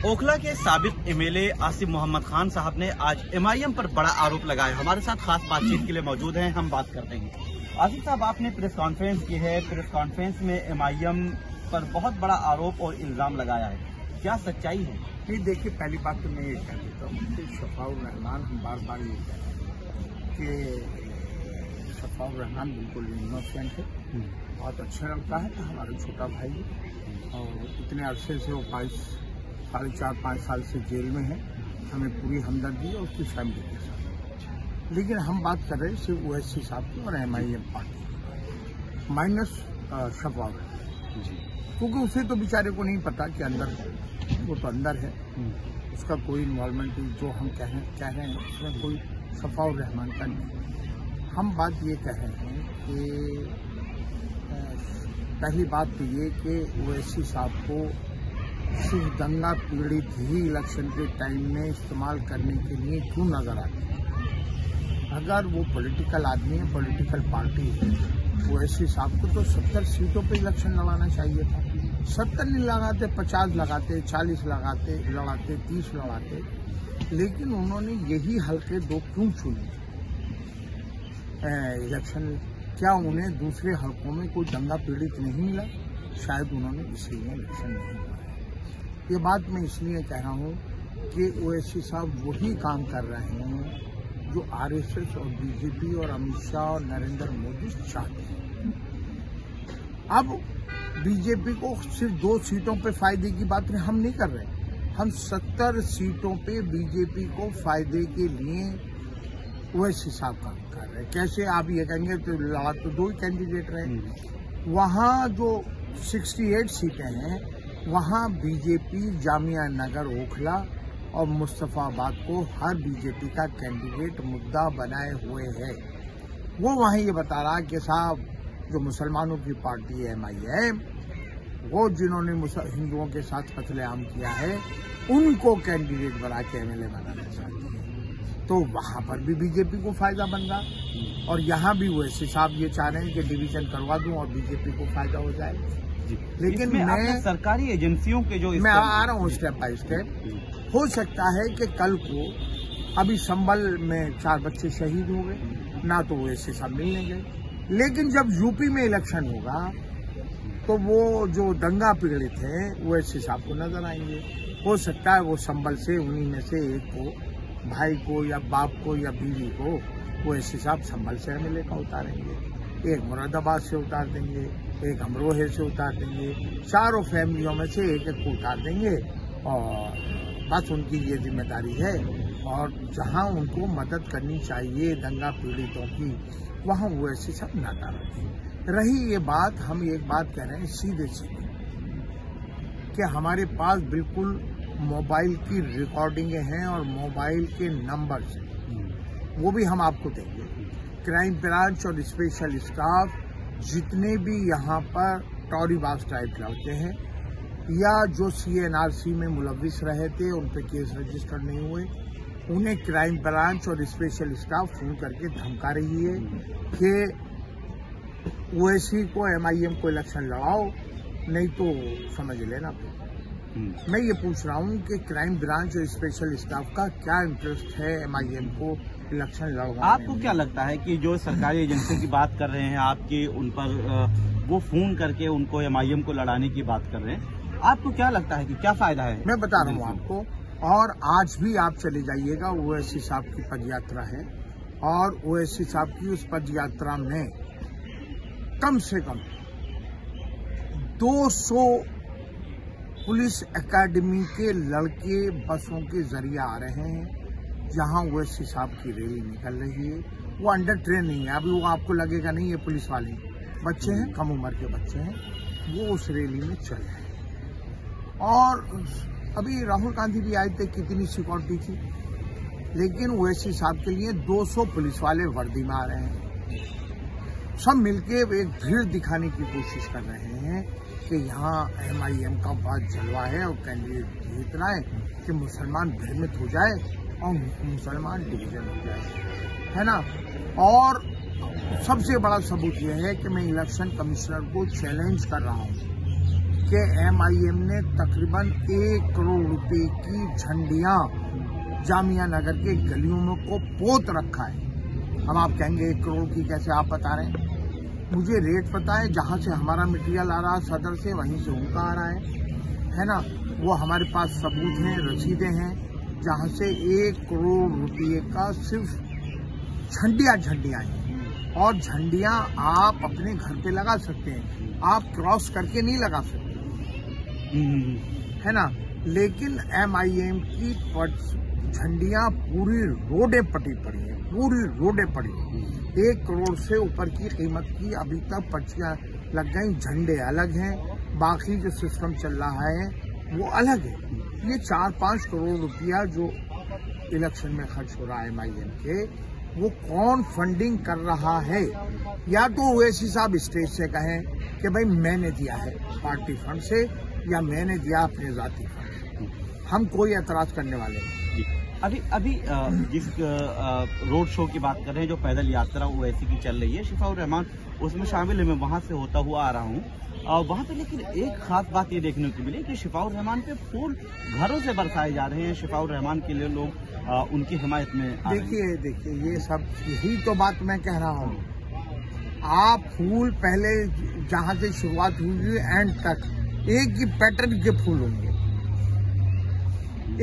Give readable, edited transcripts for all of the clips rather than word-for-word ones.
ओखला के साबिक एमएलए आसिफ मोहम्मद खान साहब ने आज एमआईएम पर बड़ा आरोप लगाया। हमारे साथ खास बातचीत के लिए मौजूद हैं, हम बात करते हैं। आसिफ साहब, आपने प्रेस कॉन्फ्रेंस की है। प्रेस कॉन्फ्रेंस में एमआईएम पर बहुत बड़ा आरोप और इल्जाम लगाया है, क्या सच्चाई है? नहीं, देखिए, पहली बात तो मैं ये कह देता हूँ कि शफाउर रहमान, हम बार बार ये कह रहे हैं कि शफाउर रहमान बिल्कुल इनोसेंट है। बहुत अच्छा लगता है कि हमारा छोटा भाई है और इतने अरसे से वो 4.5 साल से जेल में है। हमें पूरी हमदर्दी है उसकी फैमिली के साथ। लेकिन हम बात कर रहे हैं सिर्फ ओवैसी साहब की और एमआईएम पार्टी माइनस शफाउर, क्योंकि उसे तो बेचारे को नहीं पता कि अंदर है, वो तो अंदर है, उसका कोई इन्वॉल्वमेंट जो हम कह रहे हैं उसमें कोई शफाउर रहमान का नहीं। हम बात ये कह रहे हैं कि पहली बात तो ये कि ओवैसी साहब को सिर्फ दंगा पीड़ित ही इलेक्शन के टाइम में इस्तेमाल करने के लिए क्यों नजर आते हैं? अगर वो पॉलिटिकल आदमी है, पॉलिटिकल पार्टी है, ओवैसी साहब को तो 70 सीटों पे इलेक्शन लड़ाना चाहिए था। 70 नहीं लगाते, 50 लगाते, 40 लड़ाते, 30 लड़ाते, लेकिन उन्होंने यही हल्के 2 क्यों चुने इलेक्शन? क्या उन्हें दूसरे हल्कों में कोई दंगा पीड़ित नहीं मिला? शायद उन्होंने इसलिए इलेक्शन नहीं लड़ा। ये बात मैं इसलिए कह रहा हूँ कि ओवैसी साहब वही काम कर रहे हैं जो आरएसएस और बीजेपी और अमित शाह और नरेंद्र मोदी चाहते हैं। अब बीजेपी को सिर्फ 2 सीटों पे फायदे की बात हम नहीं कर रहे, हम 70 सीटों पे बीजेपी को फायदे के लिए ओवैसी साहब काम कर रहे हैं। कैसे? आप ये कहेंगे तो लड़ा तो 2 ही कैंडिडेट रहे। वहाँ जो 68 सीटें हैं वहाँ बीजेपी जामिया नगर ओखला और मुस्तफाबाद को हर बीजेपी का कैंडिडेट मुद्दा बनाए हुए है। वो वहाँ ये बता रहा कि साहब जो मुसलमानों की पार्टी है एमआईएम, वो जिन्होंने हिंदुओं के साथ कत्लेआम किया है उनको कैंडिडेट बना के एमएलए बनाना चाहती है। तो वहाँ पर भी बीजेपी को फायदा बन रहा और यहाँ भी वैसे साहब ये चाह रहे हैं कि डिवीजन करवा दूं और बीजेपी को फायदा हो जाए। लेकिन मैं सरकारी एजेंसियों के जो मैं आ रहा हूँ स्टेप बाय स्टेप। हो सकता है कि कल को अभी संभल में 4 बच्चे शहीद हो गए, ना तो वैसे सब मिलने गए, लेकिन जब यूपी में इलेक्शन होगा तो वो जो दंगा पीड़ित हैं वो ऐसे साहब को नजर आएंगे। हो सकता है वो संभल से उन्हीं में से एक को, भाई को या बाप को या बीवी को, वो ऐसे साहब संभल से एमएलए का उतारेंगे, एक मुरादाबाद से उतार देंगे, एक अमरोहे से उतार देंगे, चारों फैमिलियों में से एक को उतार देंगे और बस उनकी ये जिम्मेदारी है। और जहां उनको मदद करनी चाहिए दंगा पीड़ितों की, वहां वो ऐसे सब नाता रखें। रही ये बात, हम एक बात कह रहे हैं सीधे कि हमारे पास बिल्कुल मोबाइल की रिकॉर्डिंगें हैं और मोबाइल के नंबर्स हैं, वो भी हम आपको देंगे। क्राइम ब्रांच और स्पेशल स्टाफ जितने भी यहाँ पर टॉरीबाज टाइप लड़के हैं या जो सीएनआरसी में मुलविस रहे थे, उन पे केस रजिस्टर नहीं हुए, उन्हें क्राइम ब्रांच और स्पेशल स्टाफ फोन करके धमका रही है कि ओवैसी को एमआईएम को इलेक्शन लड़ाओ, नहीं तो समझ लेना। मैं ये पूछ रहा हूँ कि क्राइम ब्रांच और स्पेशल स्टाफ का क्या इंटरेस्ट है एमआईएम को इलेक्शन लड़वाने? आपको क्या लगता है कि जो सरकारी एजेंसी की बात कर रहे हैं आपकी, उन पर वो फोन करके उनको एमआईएम को लड़ाने की बात कर रहे हैं, आपको क्या लगता है कि क्या फायदा है? मैं बता रहा हूँ आपको, और आज भी आप चले जाइएगा, ओवैसी साहब की पदयात्रा है और ओवैसी साहब की उस पदयात्रा में कम से कम 200 पुलिस एकेडमी के लड़के बसों के जरिए आ रहे हैं। जहां ओवैसी साहब की रैली निकल रही है, वो अंडर ट्रेनिंग है। अभी वो आपको लगेगा नहीं ये पुलिस वाले बच्चे हैं, कम उम्र के बच्चे हैं, वो उस रैली में चल रहे हैं। और अभी राहुल गांधी भी आए थे, कितनी सिक्योरिटी थी, लेकिन ओवैसी साहब के लिए 200 पुलिस वाले वर्दी में आ रहे हैं। सब मिलके एक भीड़ दिखाने की कोशिश कर रहे हैं कि यहाँ एमआईएम का बहुत जलवा है और कैंडिडेट इतना है कि मुसलमान भ्रमित हो जाए और मुसलमान डिवीजन हो जाए, है ना। और सबसे बड़ा सबूत यह है कि मैं इलेक्शन कमिश्नर को चैलेंज कर रहा हूँ कि MIM ने तकरीबन 1 करोड़ रुपए की झंडियां जामिया नगर के गलियों में को पोत रखा है। अब आप कहेंगे 1 करोड़ की कैसे आप बता रहे हैं? मुझे रेट पता है, जहां से हमारा मटेरियल आ रहा है सदर से, वहीं से उनका आ रहा है ना। वो हमारे पास सबूत हैं, रसीदें हैं, जहां से 1 करोड़ रुपये का सिर्फ झंडियां हैं। और झंडियां आप अपने घर पे लगा सकते हैं, आप क्रॉस करके नहीं लगा सकते, है ना। लेकिन MIM की झंडियां पूरी रोडें पटी पड़ी है, पूरी रोडें पड़ी। 1 करोड़ से ऊपर की कीमत की अभी तक पर्चियां लग गई। झंडे अलग हैं, बाकी जो सिस्टम चल रहा है वो अलग है। ये 4-5 करोड़ रुपया जो इलेक्शन में खर्च हो रहा है MIM के, वो कौन फंडिंग कर रहा है? या तो ओवैसी साहब स्टेज से कहें कि भाई मैंने दिया है पार्टी फंड से, या मैंने दिया अपने जाती फंड से। हम कोई एतराज करने वाले नहीं। अभी जिस रोड शो की बात कर रहे हैं, जो पैदल यात्रा ओवैसी की चल रही है, शिफाउर रहमान उसमें शामिल है। मैं वहां से होता हुआ आ रहा हूँ वहां पे, लेकिन एक खास बात ये देखने को मिली कि शिफाउर रहमान पे फूल घरों से बरसाए जा रहे हैं। शिफाउर रहमान के लिए लोग उनकी हिमायत में देखिए ये सब, यही तो बात मैं कह रहा हूँ। आप फूल पहले जहां से शुरुआत हुई एंड तक एक ही पैटर्न के फूल होंगे,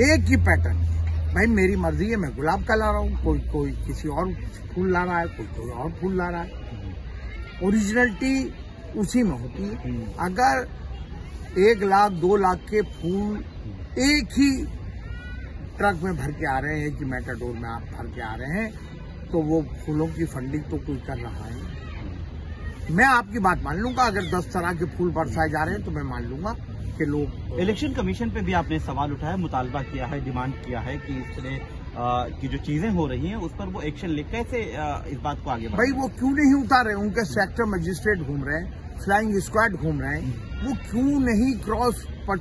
एक ही पैटर्न। भाई मेरी मर्जी है, मैं गुलाब का ला रहा हूँ, कोई किसी और फूल ला रहा है, कोई और फूल ला रहा है। ओरिजिनलिटी उसी में होती है। अगर 1 लाख 2 लाख के फूल एक ही ट्रक में भर के आ रहे हैं, एक ही मेटाडोर में आप भर के आ रहे हैं, तो वो फूलों की फंडिंग तो कोई कर रहा है। मैं आपकी बात मान लूंगा, अगर 10 तरह के फूल बरसाए जा रहे हैं तो मैं मान लूंगा कि लोग। इलेक्शन कमीशन पे भी आपने सवाल उठाया, मुतालबा किया है, डिमांड किया है कि इस तरह की जो चीजें हो रही हैं उस पर वो एक्शन ले। कैसे इस बात को आगे भाई वो क्यों नहीं उतार रहे? उनके सेक्टर मजिस्ट्रेट घूम रहे हैं, फ्लाइंग स्क्वाड घूम रहे हैं, वो क्यों नहीं क्रॉस पर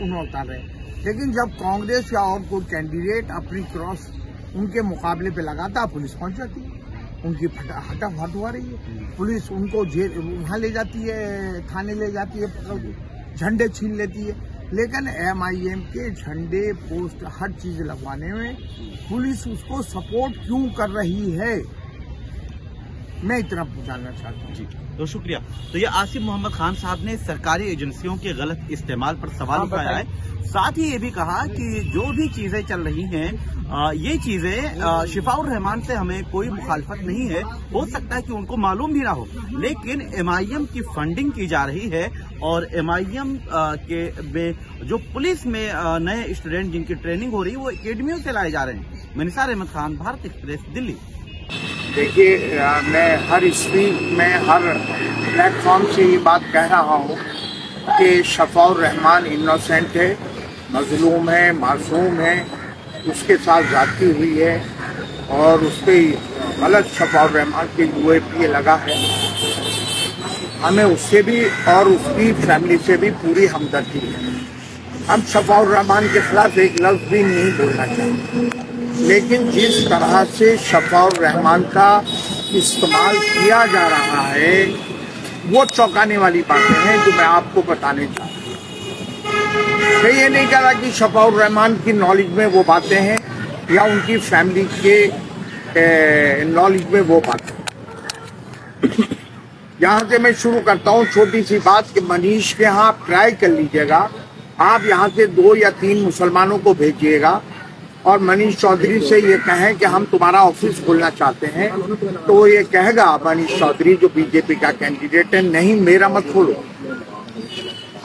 उन्हें उतार रहे हैं? लेकिन जब कांग्रेस या और कोई कैंडिडेट अपनी क्रॉस उनके मुकाबले पे लगाता, पुलिस पहुंच जाती है, उनकी हटाफट हो रही है, पुलिस उनको जेल वहां ले जाती है, थाने ले जाती है, झंडे छीन लेती है। लेकिन MIM के झंडे पोस्ट हर चीज लगवाने में पुलिस उसको सपोर्ट क्यों कर रही है, मैं इतना जानना चाहता हूँ। जी, तो शुक्रिया। तो ये आसिफ मोहम्मद खान साहब ने सरकारी एजेंसियों के गलत इस्तेमाल पर सवाल उठाया है। साथ ही ये भी कहा कि जो भी चीजें चल रही हैं, ये चीजें शिफाउर रहमान से हमें कोई मुखालफत नहीं है, हो सकता है कि उनको मालूम भी ना हो, लेकिन MIM की फंडिंग की जा रही है और MIM के में जो पुलिस में नए स्टूडेंट जिनकी ट्रेनिंग हो रही है वो एकेडमियों से लाए जा रहे हैं। मैं निसार अहमद खान, भारत एक्सप्रेस, दिल्ली। देखिए, मैं हर स्पीच में, हर प्लेटफॉर्म से ये बात कह रहा हूँ कि शिफाउर रहमान इनोसेंट है, मजलूम है, मासूम है, उसके साथ जाती हुई है और उस पर गलत शिफाउर रहमान के UAPA लगा है। हमें उससे भी और उसकी फैमिली से भी पूरी हमदर्दी है। हम शिफाउर रहमान के खिलाफ एक लफ्ज भी नहीं बोलना चाहते, लेकिन जिस तरह से शिफाउर रहमान का इस्तेमाल किया जा रहा है वो चौंकाने वाली बातें हैं जो मैं आपको बताने चाहता हूँ। मैं ये नहीं कह रहा कि शिफाउर रहमान की नॉलेज में वो बातें हैं या उनकी फैमिली के नॉलेज में वो बातें। यहाँ से मैं शुरू करता हूँ छोटी सी बात कि मनीष के यहाँ आप ट्राई कर लीजिएगा, आप यहाँ से 2 या 3 मुसलमानों को भेजिएगा और मनीष चौधरी से ये कहें कि हम तुम्हारा ऑफिस खोलना चाहते हैं, तो ये कहेगा मनीष चौधरी जो बीजेपी का कैंडिडेट है, नहीं मेरा मत खोलो,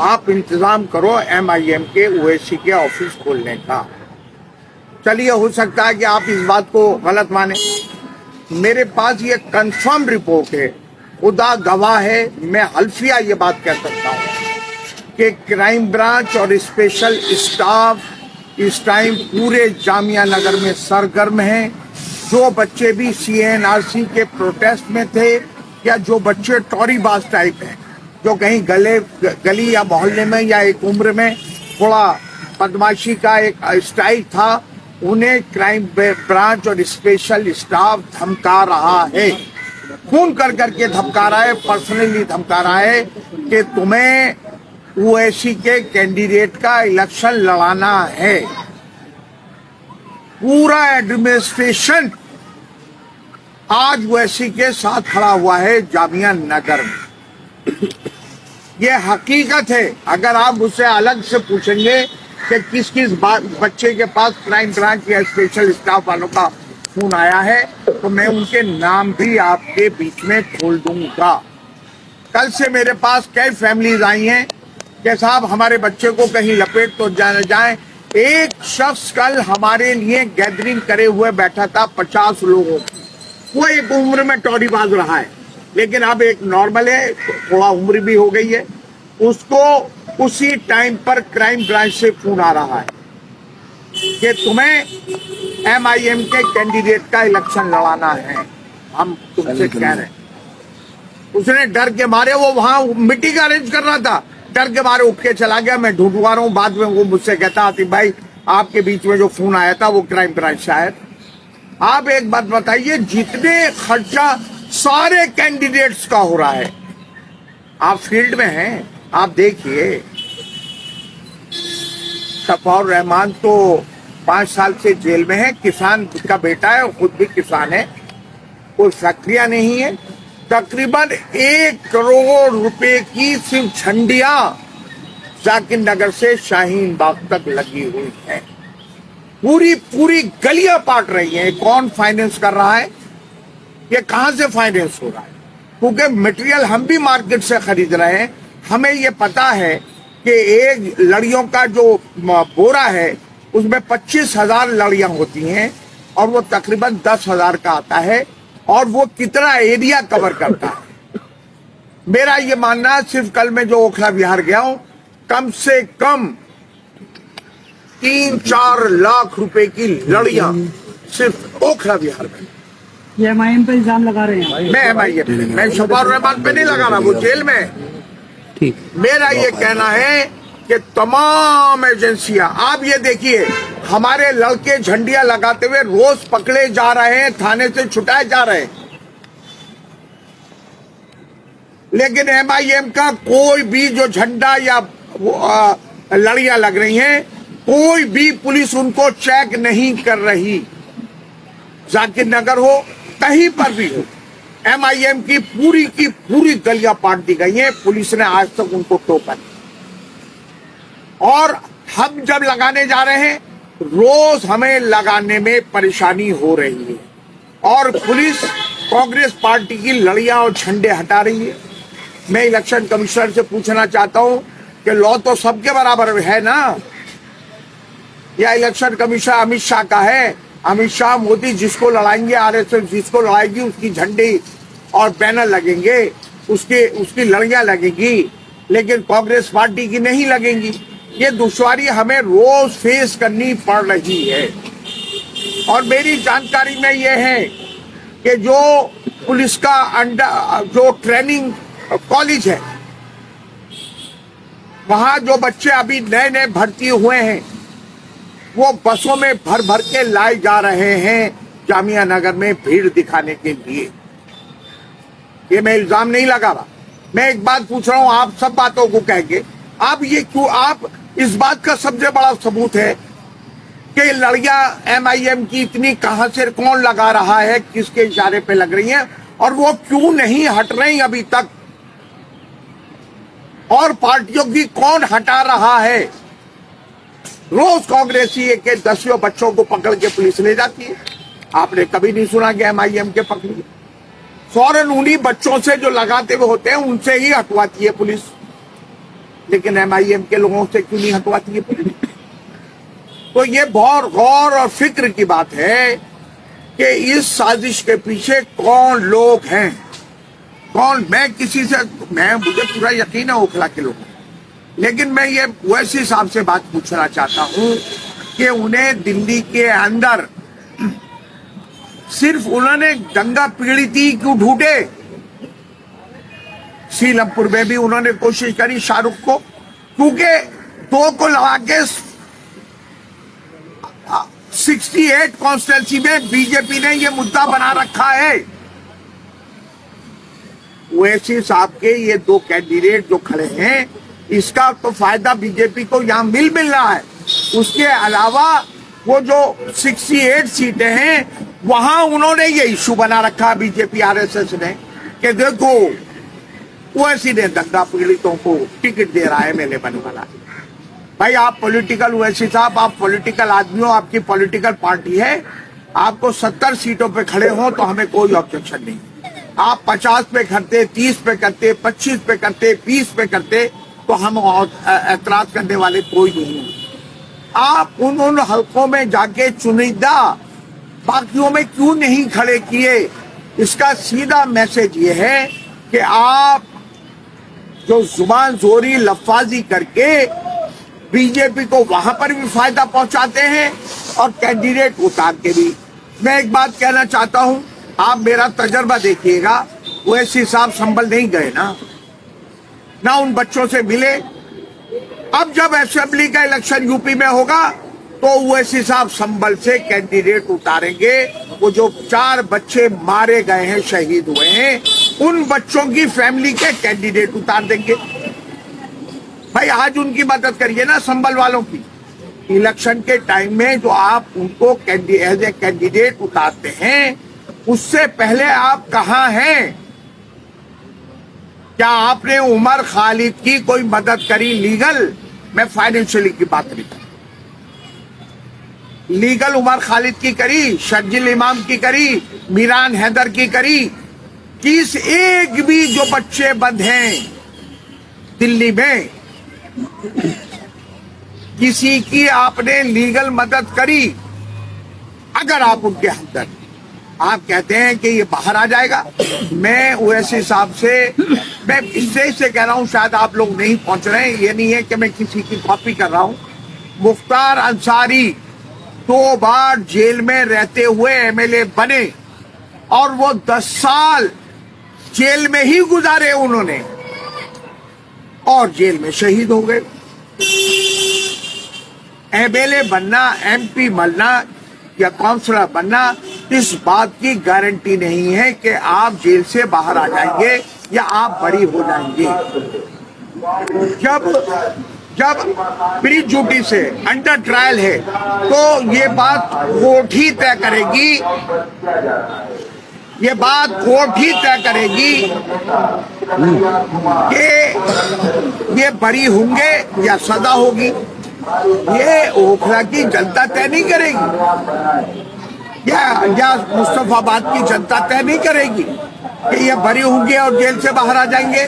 आप इंतजाम करो MIM के ओवैसी के ऑफिस खोलने का। चलिए, हो सकता है कि आप इस बात को गलत माने, मेरे पास ये कंफर्म रिपोर्ट है, खुदा गवाह है, मैं हल्फिया ये बात कह सकता हूँ कि क्राइम ब्रांच और स्पेशल स्टाफ इस टाइम पूरे जामिया नगर में सरगर्म हैं। जो बच्चे भी CNRC के प्रोटेस्ट में थे या जो बच्चे टॉरीबाज टाइप हैं, जो कहीं गली या मोहल्ले में या एक उम्र में थोड़ा बदमाशी का एक स्टाइल था, उन्हें क्राइम ब्रांच और स्पेशल स्टाफ धमका रहा है, खून कर करके धमका रहा है, पर्सनली धमका रहा है कि तुम्हें ओवैसी के कैंडिडेट का इलेक्शन लड़ाना है। पूरा एडमिनिस्ट्रेशन आज ओवैसी के साथ खड़ा हुआ है जामिया नगर में। ये हकीकत है। अगर आप मुझसे अलग से पूछेंगे कि किस किस बच्चे के पास क्राइम ब्रांच या स्पेशल स्टाफ वालों का फोन आया है, तो मैं उनके नाम भी आपके बीच में खोल दूंगा। कल से मेरे पास कई फैमिलीज आई हैं कि साहब हमारे बच्चे को कहीं लपेट तो जाए। एक शख्स कल हमारे लिए गैदरिंग करे हुए बैठा था 50 लोगों की। वो एक उम्र में टोरीबाज रहा है, लेकिन अब एक नॉर्मल है, थोड़ा उम्र भी हो गई है। उसको उसी टाइम पर क्राइम ब्रांच से फोन आ रहा है कि तुम्हें MIM के कैंडिडेट का इलेक्शन लड़ाना है, हम तुमसे कह रहे हैं। उसने डर के मारे, वो वहां मीटिंग अरेंज कर रहा था, डर के मारे उठ के चला गया। मैं ढूंढवा रहा हूं। बाद में वो मुझसे कहता आतिफ भाई आपके बीच में जो फोन आया था वो क्राइम ब्रांच से आया। आप एक बात बताइए, जितने खर्चा सारे कैंडिडेट्स का हो रहा है, आप फील्ड में हैं, आप देखिए। सफाउर रहमान तो 5 साल से जेल में है, किसान का बेटा है, खुद भी किसान है, कोई फैक्ट्रियां नहीं है। तकरीबन 1 करोड़ रुपए की सिर्फ झंडियां जाकिर नगर से शाहीन बाग तक लगी हुई है। पूरी गलियां पाट रही हैं। कौन फाइनेंस कर रहा है? ये कहां से फाइनेंस हो रहा है? क्योंकि मटेरियल हम भी मार्केट से खरीद रहे हैं। हमें ये पता है कि एक लड़ियों का जो बोरा है उसमें 25,000 लड़ियां होती हैं और वो तकरीबन 10,000 का आता है, और वो कितना एरिया कवर करता है। मेरा ये मानना, सिर्फ कल मैं जो ओखला विहार गया हूं, कम से कम 3-4 लाख रुपए की लड़ियां सिर्फ ओखला विहार में। ये MIM पे इल्जाम लगा रहे हैं। मैं MIM पे, मैं सफाउर रहमान पे नहीं लगा रहा, वो जेल में है। ठीक। मेरा ये कहना है कि तमाम एजेंसियां, आप ये देखिए, हमारे लड़के झंडियां लगाते हुए रोज पकड़े जा रहे हैं, थाने से छुटाए जा रहे हैं, लेकिन MIM का कोई भी जो झंडा या लड़ियां लग रही हैं, कोई भी पुलिस उनको चेक नहीं कर रही। जाकिर नगर हो, कहीं पर भी हो, MIM की पूरी गलियां पाट दी गई हैं। पुलिस ने आज तक उनको टोका नहीं। और हम जब लगाने जा रहे हैं, रोज हमें लगाने में परेशानी हो रही है, और पुलिस कांग्रेस पार्टी की लड़ियां और झंडे हटा रही है। मैं इलेक्शन कमिश्नर से पूछना चाहता हूं कि लॉ तो सबके बराबर है ना, या इलेक्शन कमिश्नर अमित शाह का है? अमित शाह मोदी जिसको लड़ाएंगे, RSS जिसको लड़ाएगी, उसकी झंडे और बैनर लगेंगे, उसकी लड़ियां लगेंगी, लेकिन कांग्रेस पार्टी की नहीं लगेंगी। ये दुश्वारी हमें रोज फेस करनी पड़ रही है। और मेरी जानकारी में ये है कि जो पुलिस का जो ट्रेनिंग कॉलेज है, वहां जो बच्चे अभी नए भर्ती हुए हैं, वो बसों में भर के लाए जा रहे हैं जामिया नगर में भीड़ दिखाने के लिए। ये मैं इल्जाम नहीं लगा रहा, मैं एक बात पूछ रहा हूं। आप सब बातों को कह के आप ये क्यों, आप इस बात का सबसे बड़ा सबूत है कि लड़ियां MIM की इतनी कहां से, कौन लगा रहा है, किसके इशारे पे लग रही हैं, और वो क्यों नहीं हट रही अभी तक, और पार्टियों की कौन हटा रहा है? रोज कांग्रेसी के 10 बच्चों को पकड़ के पुलिस ले जाती है। आपने कभी नहीं सुना कि MIM के पकड़िए? फौरन उन्हीं बच्चों से जो लगाते हुए होते हैं उनसे ही हटवाती है पुलिस, लेकिन MIM के लोगों से क्यों नहीं हटवाती है पुलिस? तो ये बहुत गौर और फिक्र की बात है कि इस साजिश के पीछे कौन लोग हैं, कौन। मुझे पूरा यकीन है ओखला के लोगों, लेकिन मैं ये वैसे साहब से बात पूछना चाहता हूं कि उन्हें दिल्ली के अंदर सिर्फ उन्होंने दंगा पीड़िती क्यों ढूंढे? सीलमपुर में भी उन्होंने कोशिश करी शाहरुख को, क्योंकि 2 को लगा के 68 कॉन्स्टिट्यूंसी में बीजेपी ने ये मुद्दा बना रखा है। ओवैसी साहब के ये 2 कैंडिडेट जो खड़े हैं, इसका तो फायदा बीजेपी को यहाँ मिल रहा है। उसके अलावा वो जो 68 सीटें हैं वहां उन्होंने ये इशू बना रखा बीजेपी आरएसएस ने कि देखो ओवैसी ने दंगा पीड़ितों को टिकट दे रहा है एमएलए बनने वाला। भाई आप पॉलिटिकल ओवैसी साहब, आप पॉलिटिकल आदमी हो, आपकी पॉलिटिकल पार्टी है, आपको 70 सीटों पे खड़े हो तो हमें कोई ऑब्जेक्शन नहीं। आप 50 पे करते, 30 पे करते, 25 पे करते, 20 पे करते तो हम एतराज करने वाले कोई नहीं। आप उन हलकों में जाके चुनिंदा बाकियों में क्यों नहीं खड़े किए? इसका सीधा मैसेज ये है कि आप जो जुबान जोरी लफ्फाजी करके बीजेपी को वहां पर भी फायदा पहुंचाते हैं और कैंडिडेट उतार के भी। मैं एक बात कहना चाहता हूं, आप मेरा तजर्बा देखिएगा, ओवैसी साहब संभल नहीं गए ना उन बच्चों से मिले। अब जब असेंबली का इलेक्शन यूपी में होगा तो ओवैसी साहब संभल से कैंडिडेट उतारेंगे। वो जो 4 बच्चे मारे गए हैं, शहीद हुए हैं, उन बच्चों की फैमिली के कैंडिडेट उतार देंगे। भाई आज उनकी मदद करिए ना, संभल वालों की। इलेक्शन के टाइम में जो आप उनको एज ए कैंडिडेट उतारते हैं, उससे पहले आप कहाँ हैं? क्या आपने उमर खालिद की कोई मदद करी लीगल? मैं फाइनेंशियली की बात नहीं कर, लीगल उमर खालिद की करी, शर्जिल इमाम की करी, मीरान हैदर की करी। किस एक भी जो बच्चे बंद हैं दिल्ली में, किसी की आपने लीगल मदद करी? अगर आप उनके हमदर्द, आप कहते हैं कि ये बाहर आ जाएगा। मैं ओवैसी साहब से, मैं इससे कह रहा हूं, शायद आप लोग नहीं पहुंच रहे हैं, ये नहीं है कि मैं किसी की कॉपी कर रहा हूं। मुख्तार अंसारी 2 बार जेल में रहते हुए एमएलए बने और वो 10 साल जेल में ही गुजारे उन्होंने और जेल में शहीद हो गए। एमएलए बनना, एमपी बनना या काउंसलर बनना इस बात की गारंटी नहीं है कि आप जेल से बाहर आ जाएंगे या आप बरी हो जाएंगे। जब प्री ड्यूटी से अंडर ट्रायल है तो ये बात कोर्ट ही तय करेगी, ये बात कोर्ट ही तय करेगी कि ये बरी होंगे या सजा होगी। ये ओखला की जनता तय नहीं करेगी या मुस्तफाबाद की जनता तय नहीं करेगी कि ये बरी होंगे और जेल से बाहर आ जाएंगे।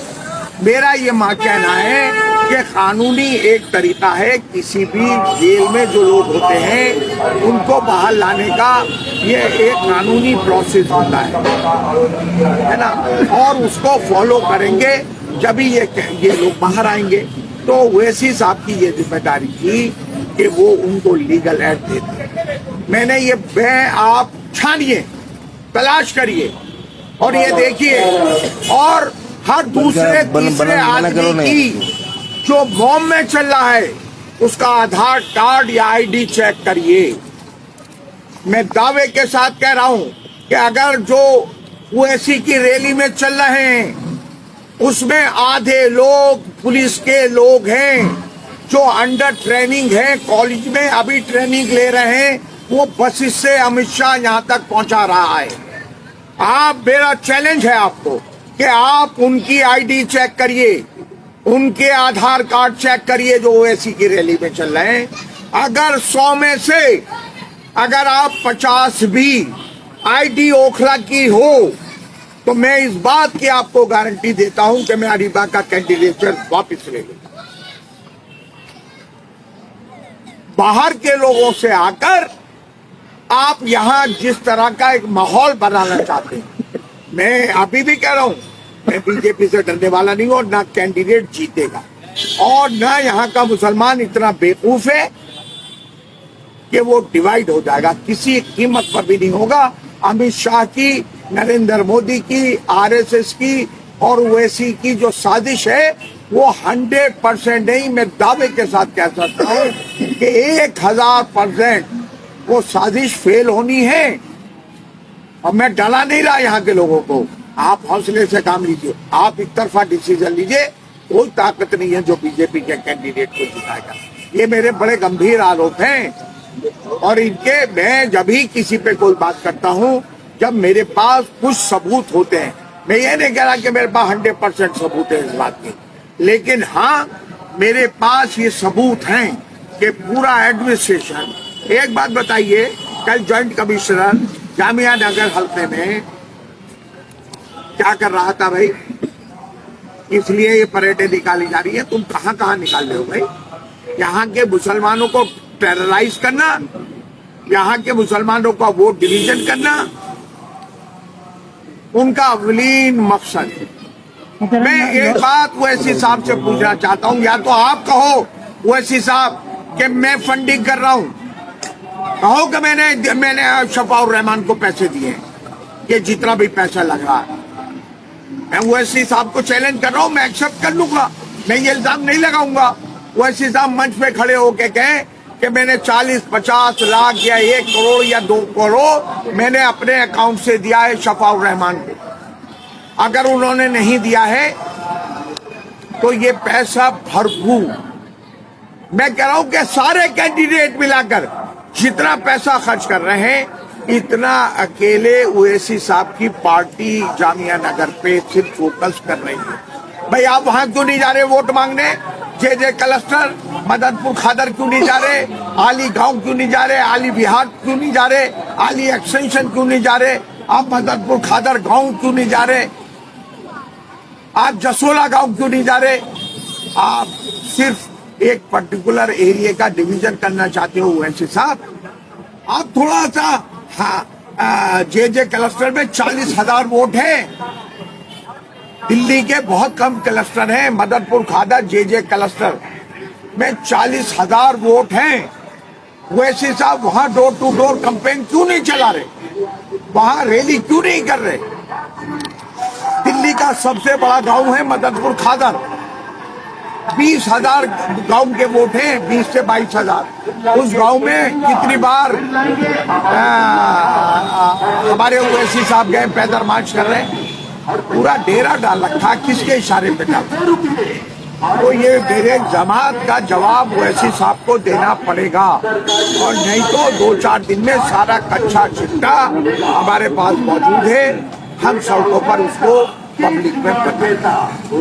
मेरा ये कहना है कि कानूनी एक तरीका है, किसी भी जेल में जो लोग होते हैं उनको बाहर लाने का ये एक कानूनी प्रोसेस होता है ना, और उसको फॉलो करेंगे जब ही ये लोग बाहर आएंगे। तो ओवैसी साहब की ये जिम्मेदारी थी कि वो उनको लीगल एड दे दें। मैंने ये आप छानिए, तलाश करिए और ये देखिए, और हर दूसरे तीसरे आदमी की जो बॉम्ब में चल रहा है उसका आधार कार्ड या आईडी चेक करिए। मैं दावे के साथ कह रहा हूं कि अगर जो ओवैसी की रैली में चल रहे हैं उसमें आधे लोग पुलिस के लोग हैं जो अंडर ट्रेनिंग है, कॉलेज में अभी ट्रेनिंग ले रहे हैं, वो बस से अमित शाह यहां तक पहुंचा रहा है। आप, मेरा चैलेंज है आपको कि आप उनकी आईडी चेक करिए, उनके आधार कार्ड चेक करिए जो ओवैसी की रैली में चल रहे हैं। अगर 100 में से अगर आप 50 भी आईडी ओखला की हो तो मैं इस बात की आपको गारंटी देता हूं कि मैं अरीबा का कैंडिडेचर वापस ले लूंगा। बाहर के लोगों से आकर आप यहां जिस तरह का एक माहौल बनाना चाहते हैं, मैं अभी भी कह रहा हूं, मैं बीजेपी से डरने वाला नहीं हूं और ना कैंडिडेट जीतेगा और ना यहां का मुसलमान इतना बेवकूफ है कि वो डिवाइड हो जाएगा, किसी कीमत पर भी नहीं होगा। अमित शाह की, नरेंद्र मोदी की, आरएसएस की और ओवैसी की जो साजिश है वो 100% नहीं, मैं दावे के साथ कह सकता हूं कि 1000% वो साजिश फेल होनी है। और मैं डरा नहीं रहा यहाँ के लोगों को, आप हौसले से काम लीजिए, आप एक तरफा डिसीजन लीजिए कोई ताकत नहीं है जो बीजेपी के कैंडिडेट को जिताएगा। ये मेरे बड़े गंभीर आरोप हैं और इनके मैं जब भी किसी पे कोई बात करता हूं जब मेरे पास कुछ सबूत होते हैं। मैं ये नहीं कह रहा कि मेरे पास 100% सबूत है इस बात की, लेकिन हाँ मेरे पास ये सबूत हैं कि पूरा एडमिनिस्ट्रेशन। एक बात बताइए, कल जॉइंट कमिश्नर जामिया नगर हल्के में क्या कर रहा था भाई? इसलिए ये परेडें निकाली जा रही है। तुम कहां कहां निकाल रहे हो भाई? यहाँ के मुसलमानों को टेरराइज करना, यहाँ के मुसलमानों का वोट डिवीजन करना उनका अवलीन मकसद। मैं एक बात ओवैसी साहब से पूछना चाहता हूं, या तो आप कहो ओवैसी साहब कि मैं फंडिंग कर रहा हूं, कहो कि मैंने शफाउर रहमान को पैसे दिए, ये जितना भी पैसा लग रहा है। मैं ओवैसी साहब को चैलेंज कर रहा हूं, मैं एक्सेप्ट कर लूंगा, मैं ये इल्जाम नहीं लगाऊंगा। ओवैसी साहब मंच पे खड़े होके कहें कि मैंने 40-50 लाख या 1 करोड़ या 2 करोड़ मैंने अपने अकाउंट से दिया है शफाउर रहमान को। अगर उन्होंने नहीं दिया है तो ये पैसा भरपूर, मैं कह रहा हूं कि सारे कैंडिडेट मिलाकर जितना पैसा खर्च कर रहे हैं इतना अकेले ओवैसी साहब की पार्टी जामिया नगर पे सिर्फ फोकस कर रही है। भाई आप वहां क्यों नहीं जा रहे वोट मांगने? जे क्लस्टर मदनपुर खादर क्यों नहीं जा रहे? आली गांव क्यों नहीं जा रहे? आली विहार क्यों नहीं जा रहे? आली एक्सटेंशन क्यों नहीं जा रहे? आप मदनपुर खादर गांव क्यों नहीं जा रहे? आप जसोला गांव क्यों नहीं जा रहे? आप सिर्फ एक पर्टिकुलर एरिया का डिवीजन करना चाहते हो ओवैसी साहब। आप थोड़ा सा हाँ जे क्लस्टर में 40,000 वोट है, दिल्ली के बहुत कम क्लस्टर हैं, मदनपुर खादर जे क्लस्टर में 40,000 वोट हैं। ओवैसी साहब वहां डोर टू डोर कैंपेन क्यों नहीं चला रहे? वहां रैली क्यों नहीं कर रहे? दिल्ली का सबसे बड़ा गांव है मदनपुर खादर, 20,000 गांव के वोट हैं, 20 से 22,000। उस गांव में कितनी बार हमारे ओवैसी साहब गए, पैदल मार्च कर रहे हैं, पूरा डेरा डाल रखा, किसके इशारे पे डाल? तो ये मेरे जमात का जवाब ओवैसी साहब को देना पड़ेगा, और नहीं तो 2-4 दिन में सारा कच्चा चिट्टा हमारे पास मौजूद है, हम सड़कों पर उसको पब्लिक में बताएंगे।